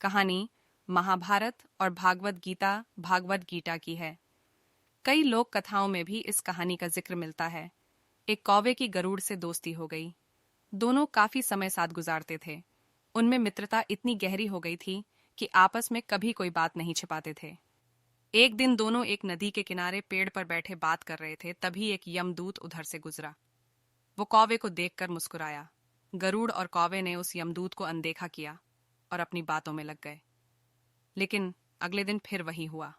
कहानी महाभारत और भागवत गीता की है। कई लोक कथाओं में भी इस कहानी का जिक्र मिलता है। एक कौवे की गरुड़ से दोस्ती हो गई। दोनों काफी समय साथ गुजारते थे। उनमें मित्रता इतनी गहरी हो गई थी कि आपस में कभी कोई बात नहीं छिपाते थे। एक दिन दोनों एक नदी के किनारे पेड़ पर बैठे बात कर रहे थे, तभी एक यमदूत उधर से गुजरा। वो कौवे को देखकर मुस्कुराया। गरुड़ और कौवे ने उस यमदूत को अनदेखा किया और अपनी बातों में लग गए। लेकिन अगले दिन फिर वही हुआ।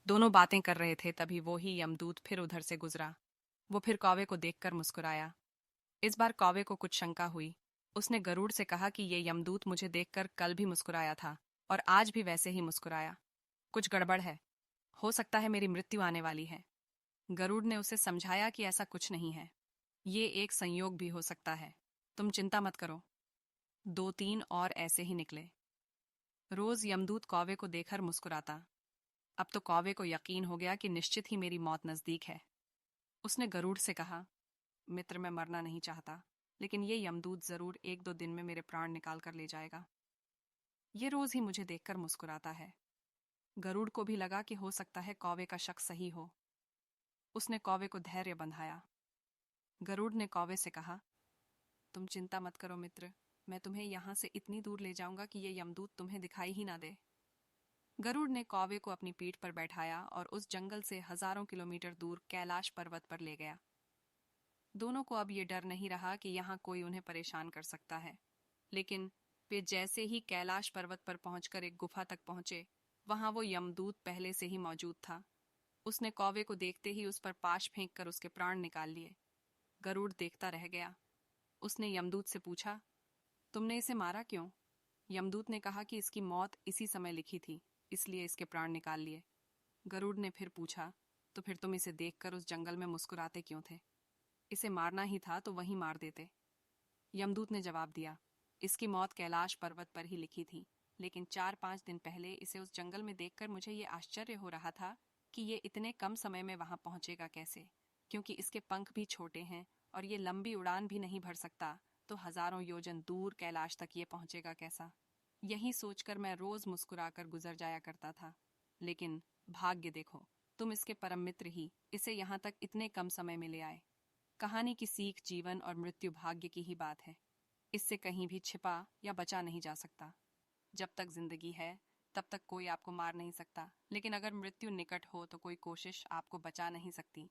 दोनों बातें कर रहे थे, तभी वो ही यमदूत फिर उधर से गुजरा। वो फिर कौवे को देखकर मुस्कुराया। इस बार कौवे को कुछ शंका हुई। उसने गरुड़ से कहा कि ये यमदूत मुझे देखकर कल भी मुस्कुराया था और आज भी वैसे ही मुस्कुराया। कुछ गड़बड़ है। हो सकता है मेरी मृत्यु आने वाली है। गरुड़ ने उसे समझाया कि ऐसा कुछ नहीं है। ये एक संयोग भी हो सकता है। तुम चिंता मत करो। 2-3 और ऐसे ही निकले। रोज यमदूत कौवे को देखकर मुस्कुराता। अब तो कौवे को यकीन हो गया कि निश्चित ही मेरी मौत नजदीक है। उसने गरुड़ से कहा, मित्र, मैं मरना नहीं चाहता, लेकिन ये यमदूत जरूर 1-2 दिन में मेरे प्राण निकाल कर ले जाएगा। ये रोज ही मुझे देखकर मुस्कुराता है। गरुड़ को भी लगा कि हो सकता है कौवे का शक सही हो। उसने कौवे को धैर्य बंधाया। गरुड़ ने कौवे से कहा, तुम चिंता मत करो मित्र, मैं तुम्हें यहाँ से इतनी दूर ले जाऊंगा कि ये यमदूत तुम्हें दिखाई ही ना दे। गरुड़ ने कौवे को अपनी पीठ पर बैठाया और उस जंगल से हजारों किलोमीटर दूर कैलाश पर्वत पर ले गया। दोनों को अब ये डर नहीं रहा कि यहाँ कोई उन्हें परेशान कर सकता है। लेकिन वे जैसे ही कैलाश पर्वत पर पहुंचकर एक गुफा तक पहुंचे, वहां वो यमदूत पहले से ही मौजूद था। उसने कौवे को देखते ही उस पर पाश फेंक कर उसके प्राण निकाल लिए। गरुड़ देखता रह गया। उसने यमदूत से पूछा, तुमने इसे मारा क्यों? यमदूत ने कहा कि इसकी मौत इसी समय लिखी थी, इसलिए इसके प्राण निकाल लिए। गरुड़ ने फिर पूछा, तो फिर तुम इसे देखकर उस जंगल में मुस्कुराते क्यों थे? इसे मारना ही था तो वहीं मार देते। यमदूत ने जवाब दिया, इसकी मौत कैलाश पर्वत पर ही लिखी थी, लेकिन 4-5 दिन पहले इसे उस जंगल में देखकर मुझे ये आश्चर्य हो रहा था कि ये इतने कम समय में वहां पहुंचेगा कैसे, क्योंकि इसके पंख भी छोटे हैं और ये लंबी उड़ान भी नहीं भर सकता, तो हजारों योजन दूर कैलाश तक ये पहुंचेगा कैसा? यही सोचकर मैं रोज मुस्कुराकर गुजर जाया करता था। लेकिन भाग्य देखो, तुम इसके परम मित्र ही इसे यहाँ तक इतने कम समय में ले आए। कहानी की सीख जीवन और मृत्यु भाग्य की ही बात है। इससे कहीं भी छिपा या बचा नहीं जा सकता। जब तक जिंदगी है तब तक कोई आपको मार नहीं सकता, लेकिन अगर मृत्यु निकट हो तो कोई कोशिश आपको बचा नहीं सकती।